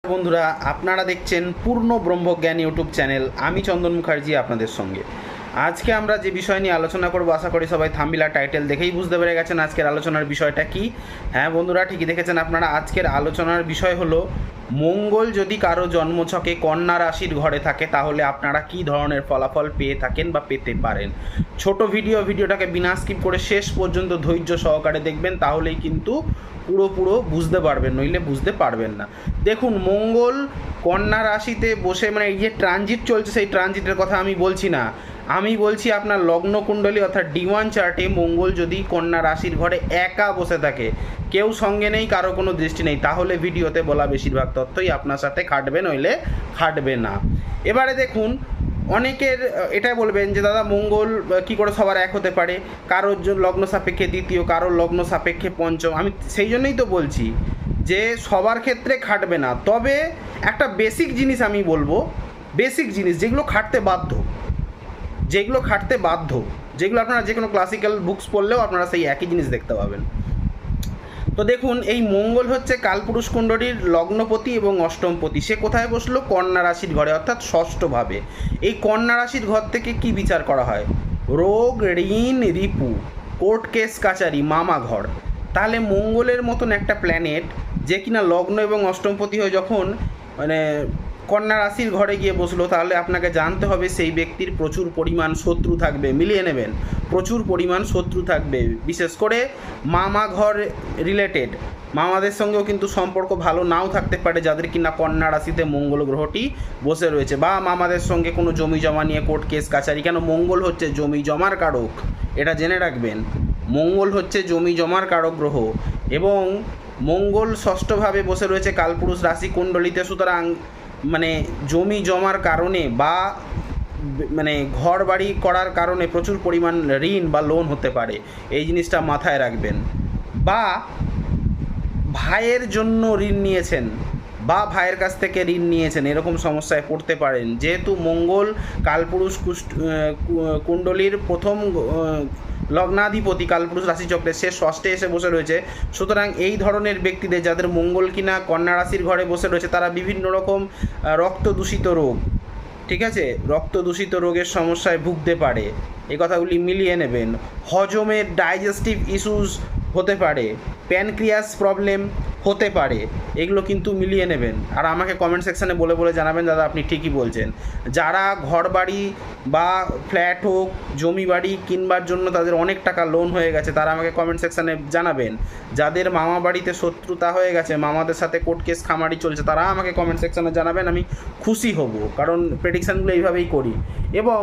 বন্ধুরা, আপনারা দেখছেন পূর্ণ ব্রহ্মজ্ঞান ইউটিউব চ্যানেল। আমি চন্দন মুখার্জি আপনাদের সঙ্গে। আজকে আমরা যে বিষয় নিয়ে আলোচনা করব, আশা করি সবাই থাম্বনেল আর টাইটেল দেখেই বুঝতে পেরে গেছেন আজকের আলোচনার বিষয়টা কি। হ্যাঁ বন্ধুরা, ঠিকই দেখেছেন আপনারা। আজকের আলোচনার বিষয় হলো মঙ্গল যদি কারো জন্মছকে কন্যা রাশির ঘরে থাকে তাহলে আপনারা কি ধরনের ফলাফল পেয়ে থাকেন বা পেতে পারেন। ছোট ভিডিওটাকে বিনা স্কিপ করে শেষ পর্যন্ত ধৈর্য সহকারে দেখবেন, তাহলেই কিন্তু পুরো বুঝতে পারবেন, নইলে বুঝতে পারবেন না। দেখুন, মঙ্গল কন্যা রাশিতে বসে, মানে এই যে ট্রানজিট চলছে, সেই ট্রানজিটের কথা আমি বলছি না। আমি বলছি আপনার লগ্ন কুণ্ডলী অর্থাৎ D1 চার্টে মঙ্গল যদি কন্যা রাশির ঘরে একা বসে থাকে, কেউ সঙ্গে নেই, কারো কোনো দৃষ্টি নেই, তাহলে ভিডিওতে বলা বেশিরভাগ তথ্যই আপনার সাথে খাটবে, নইলে খাটবে না। এবারে দেখুন, অনেকের এটা বলবেন যে দাদা মঙ্গল কি করে সবার এক হতে পারে, কারোর লগ্ন সাপেক্ষে দ্বিতীয়, কারোর লগ্ন সাপেক্ষে পঞ্চম। আমি সেই জন্যই তো বলছি যে সবার ক্ষেত্রে খাটবে না, তবে একটা বেসিক জিনিস আমি বলবো, বেসিক জিনিস যেগুলো খাটতে বাধ্য, যেগুলো আপনারা যে কোনো ক্লাসিক্যাল বুকস পড়লেও আপনারা সেই একই জিনিস দেখতে পাবেন। তো দেখুন, এই মঙ্গল হচ্ছে কালপুরুষ কুণ্ডলীর লগ্নপতি এবং অষ্টমপতি। সে কোথায় বসলো? কন্যা রাশির ঘরে, অর্থাৎ ষষ্ঠভাবে। এই কন্যা রাশির ঘর থেকে কি বিচার করা হয়? রোগ, ঋণ, রিপু, কোর্ট কেস কাচারি, মামা ঘর। তাহলে মঙ্গলের মতন একটা প্ল্যানেট যে কিনা লগ্ন এবং অষ্টমপতি হয়ে যখন মানে কন্যা রাশির ঘরে গিয়ে বসলো, তাহলে আপনাকে জানতে হবে সেই ব্যক্তির প্রচুর পরিমাণ শত্রু থাকবে। মিলিয়ে নেবেন, প্রচুর পরিমাণ শত্রু থাকবে, বিশেষ করে মামা ঘর রিলেটেড। মামাদের সঙ্গেও কিন্তু সম্পর্ক ভালো নাও থাকতে পারে যাদের কিনা কন্যা রাশিতে মঙ্গল গ্রহটি বসে রয়েছে, বা মামাদের সঙ্গে কোনো জমি জমা নিয়ে কোর্ট কেস কাছারি। কেন? মঙ্গল হচ্ছে জমি জমার কারক, এটা জেনে রাখবেন। মঙ্গল হচ্ছে জমি জমার কারক গ্রহ, এবং মঙ্গল ষষ্ঠভাবে বসে রয়েছে কালপুরুষ রাশি কুণ্ডলিতে। সুতরাং মানে জমি জমার কারণে বা মানে ঘর বাড়ি করার কারণে প্রচুর পরিমাণ ঋণ বা লোন হতে পারে, এই জিনিসটা মাথায় রাখবেন। বা ভাইয়ের জন্য ঋণ নিয়েছেন, বা ভাইয়ের কাছ থেকে ঋণ নিয়েছেন, এরকম সমস্যায় পড়তে পারেন। যেহেতু মঙ্গল কালপুরুষ কুণ্ডলীর প্রথম লগ্নাধিপতি, কালপুরুষ রাশিচক্রে সে ষষ্ঠে এসে বসে রয়েছে, সুতরাং এই ধরনের ব্যক্তিদের যাদের মঙ্গল কিনা কন্যা রাশির ঘরে বসে রয়েছে, তারা বিভিন্ন রকম রক্ত দূষিত রোগ, ঠিক আছে, রক্ত দূষিত রোগের সমস্যায় ভুগতে পারে। এই কথাগুলি মিলিয়ে নেবেন। হজমের ডাইজেস্টিভ ইস্যুস হতে পারে, প্যানক্রিয়াস প্রবলেম হতে পারে, এগুলো কিন্তু মিলিয়ে নেবেন। আর আমাকে কমেন্ট সেকশানে বলে বলে জানাবেন দাদা আপনি ঠিকই বলছেন। যারা ঘর বাড়ি বা ফ্ল্যাট হোক, জমি বাড়ি কিনবার জন্য তাদের অনেক টাকা লোন হয়ে গেছে, তারা আমাকে কমেন্ট সেকশানে জানাবেন। যাদের মামা বাড়িতে শত্রুতা হয়ে গেছে, মামাদের সাথে কোর্ট কেস খামারি চলছে, তারা আমাকে কমেন্ট সেকশানে জানাবেন, আমি খুশি হব, কারণ প্রেডিকশানগুলো এইভাবেই করি। এবং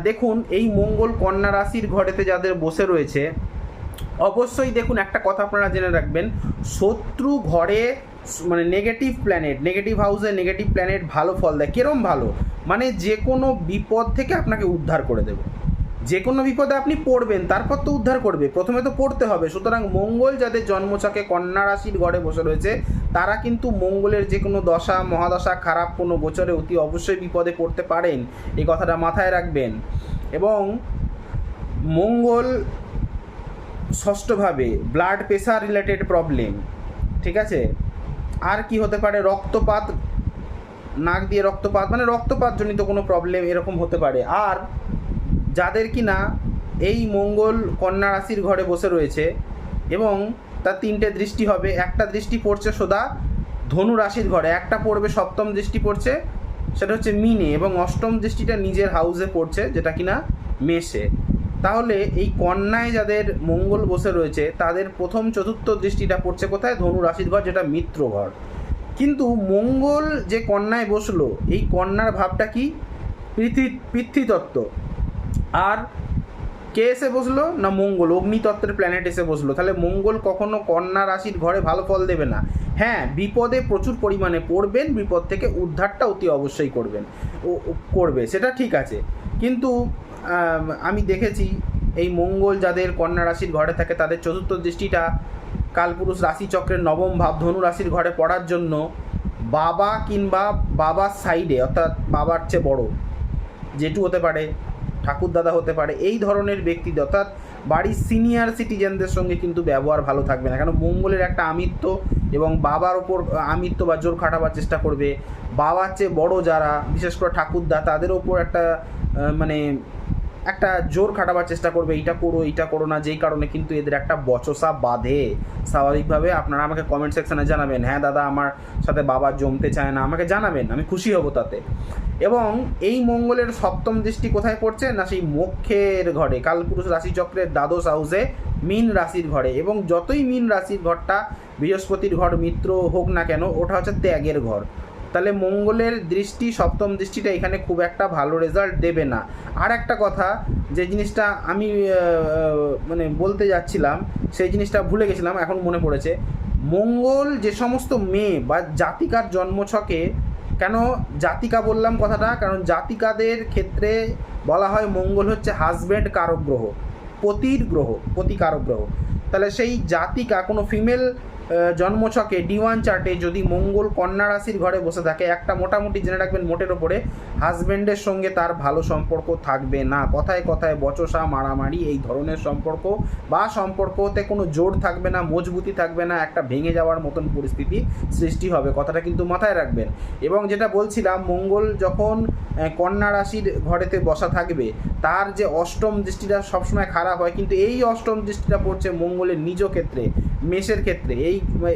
দেখুন, এই মঙ্গল কন্যা রাশির ঘরেতে যাদের বসে রয়েছে, অবশ্যই দেখুন একটা কথা আপনারা জেনে রাখবেন, শত্রু ঘরে মানে নেগেটিভ প্ল্যানেট, নেগেটিভ হাউসে নেগেটিভ প্ল্যানেট ভালো ফল দেয়। কিরম ভালো? মানে যে কোনো বিপদ থেকে আপনাকে উদ্ধার করে দেবে। যে কোনো বিপদে আপনি পড়বেন, তারপর তো উদ্ধার করবে, প্রথমে তো পড়তে হবে। সুতরাং মঙ্গল যাদের জন্মছকে কন্যা রাশির ঘরে বসে রয়েছে, তারা কিন্তু মঙ্গলের যে কোনো দশা মহাদশা খারাপ কোনো গোচরে অতি অবশ্যই বিপদে পড়তে পারেন, এই কথাটা মাথায় রাখবেন। এবং মঙ্গল ষষ্ঠভাবে ব্লাড প্রেশার রিলেটেড প্রবলেম, ঠিক আছে। আর কি হতে পারে? রক্তপাত, নাক দিয়ে রক্তপাত, মানে রক্তপাতজনিত কোনো প্রবলেম এরকম হতে পারে। আর যাদের কি না এই মঙ্গল কন্যা রাশির ঘরে বসে রয়েছে এবং তার তিনটে দৃষ্টি হবে, একটা দৃষ্টি পড়ছে সোদা ধনু রাশির ঘরে, একটা পড়বে সপ্তম দৃষ্টি পড়ছে, সেটা হচ্ছে মিনে, এবং অষ্টম দৃষ্টিটা নিজের হাউসে পড়ছে, যেটা কিনা মেষে। তাহলে এই কন্যায় যাদের মঙ্গল বসে রয়েছে, তাদের প্রথম চতুর্থ দৃষ্টিটা পড়ছে কোথায়? ধনু রাশির ঘর, যেটা মিত্র ঘর। কিন্তু মঙ্গল যে কন্যায় বসলো, এই কন্যার ভাবটা কি? পৃথ্বীতত্ত্ব। আর কে এসে বসলো? না মঙ্গল, অগ্নিতত্ত্বের প্ল্যানেট এসে বসলো। তাহলে মঙ্গল কখনো কন্যা রাশির ঘরে ভালো ফল দেবে না। হ্যাঁ, বিপদে প্রচুর পরিমাণে পড়বেন, বিপদ থেকে উদ্ধারটা অতি অবশ্যই করবে, সেটা ঠিক আছে। কিন্তু আমি দেখেছি এই মঙ্গল যাদের কন্যা রাশির ঘরে থাকে, তাদের চতুর্থ দৃষ্টিটা কালপুরুষ রাশিচক্রের নবম ভাব ধনু রাশির ঘরে পড়ার জন্য বাবা কিংবা বাবার সাইডে, অর্থাৎ বাবার চেয়ে বড় জেঠু হতে পারে, ঠাকুরদাদা হতে পারে, এই ধরনের ব্যক্তি, অর্থাৎ বাড়ির সিনিয়র সিটিজেনদের সঙ্গে কিন্তু ব্যবহার ভালো থাকবে না, কেন মঙ্গলের একটা আমিত্ব এবং বাবার ওপর আমিত্ব বা জোর খাটাবার চেষ্টা করবে। বাবার চেয়ে বড় যারা, বিশেষ করে ঠাকুরদা, তাদের ওপর একটা মানে একটা জোর খাটাবার চেষ্টা করবে, এইটা করো না, যেই কারণে কিন্তু এদের একটা বচসা বাঁধে। স্বাভাবিকভাবে আপনারা আমাকে কমেন্ট সেকশানে জানাবেন, হ্যাঁ দাদা আমার সাথে বাবা জমতে চায় না, আমাকে জানাবেন, আমি খুশি হব তাতে। এবং এই মঙ্গলের সপ্তম দৃষ্টি কোথায় পড়ছে না, সেই মোক্ষের ঘরে, কালপুরুষ রাশিচক্রের দ্বাদশ হাউসে মীন রাশির ঘরে। এবং যতই মীন রাশির ঘরটা বৃহস্পতির ঘর মিত্র হোক না কেন, ওটা হচ্ছে ত্যাগের ঘর। তাহলে মঙ্গলের দৃষ্টি, সপ্তম দৃষ্টিটা এখানে খুব একটা ভালো রেজাল্ট দেবে না। আর একটা কথা, যে জিনিসটা আমি মানে বলতে যাচ্ছিলাম, সেই জিনিসটা ভুলে গেছিলাম, এখন মনে পড়েছে। মঙ্গল যে সমস্ত মেয়ে বা জাতিকার জন্মছকে, কেন জাতিকা বললাম কথাটা, কারণ জাতিকাদের ক্ষেত্রে বলা হয় মঙ্গল হচ্ছে হাজব্যান্ড কারক গ্রহ, পতির গ্রহ, পতি কারক গ্রহ। তাহলে সেই জাতিকা কোনো ফিমেল জন্মছকে D1 চার্টে যদি মঙ্গল কন্যা রাশির ঘরে বসে থাকে, একটা মোটামুটি জেনে রাখবেন মোটের ওপরে হাজব্যান্ডের সঙ্গে তার ভালো সম্পর্ক থাকবে না। কথায় কথায় বচসা, মারামারি, এই ধরনের সম্পর্ক, বা সম্পর্কতে কোনো জোর থাকবে না, মজবুতি থাকবে না, একটা ভেঙে যাওয়ার মতন পরিস্থিতি সৃষ্টি হবে, কথাটা কিন্তু মাথায় রাখবেন। এবং যেটা বলছিলাম, মঙ্গল যখন কন্যা রাশির ঘরেতে বসা থাকবে, তার যে অষ্টম দৃষ্টিটা সবসময় খারাপ হয়, কিন্তু এই অষ্টম দৃষ্টিটা পড়ছে মঙ্গলের নিজ ক্ষেত্রে, মেষের ক্ষেত্রে।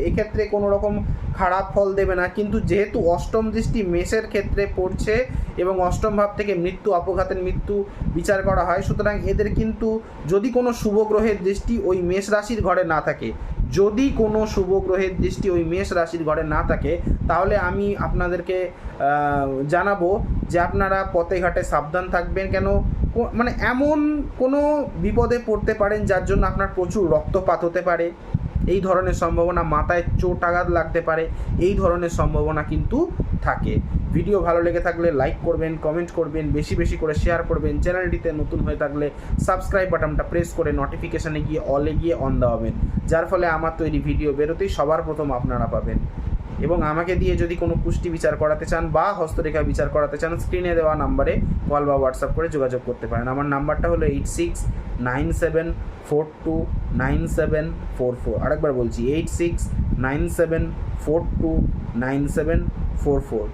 এক্ষেত্রে কোনো রকম খারাপ ফল দেবে না, কিন্তু যেহেতু অষ্টম দৃষ্টি মেষের ক্ষেত্রে পড়ছে এবং অষ্টম ভাব থেকে মৃত্যু, অপঘাতের মৃত্যু বিচার করা হয়, সুতরাং এদের কিন্তু যদি কোনো শুভ গ্রহের দৃষ্টি ওই মেষ রাশির ঘরে না থাকে, যদি কোনো শুভ গ্রহের দৃষ্টি ওই মেষ রাশির ঘরে না থাকে, তাহলে আমি আপনাদেরকে জানাবো যে আপনারা পথে ঘাটে সাবধান থাকবেন। কেন মানে এমন কোনো বিপদে পড়তে পারেন যার জন্য আপনার প্রচুর রক্তপাত হতে পারে, এই ধরনের সম্ভাবনা, মাথায় চোট আঘাত লাগতে পারে, এই ধরনের সম্ভাবনা কিন্তু থাকে। ভিডিও ভালো লেগে থাকলে লাইক করবেন, কমেন্ট করবেন, বেশি বেশি করে শেয়ার করবেন। চ্যানেলটিতে নতুন হয়ে থাকলে সাবস্ক্রাইব বাটনটা প্রেস করে নোটিফিকেশানে গিয়ে অলে গিয়ে অন দেওয়াবেন, যার ফলে আমার তৈরি ভিডিও বেরোতেই সবার প্রথম আপনারা পাবেন। এবং আমাকে দিয়ে যদি কোনো কুষ্টি বিচার করাতে চান বা হস্তরেখা বিচার করাতে চান, স্ক্রিনে দেওয়া নাম্বারে কল বা হোয়াটসঅ্যাপ করে যোগাযোগ করতে পারেন। আমার নাম্বারটা হলো 8697429744। আরেকবার বলছি 8697429744।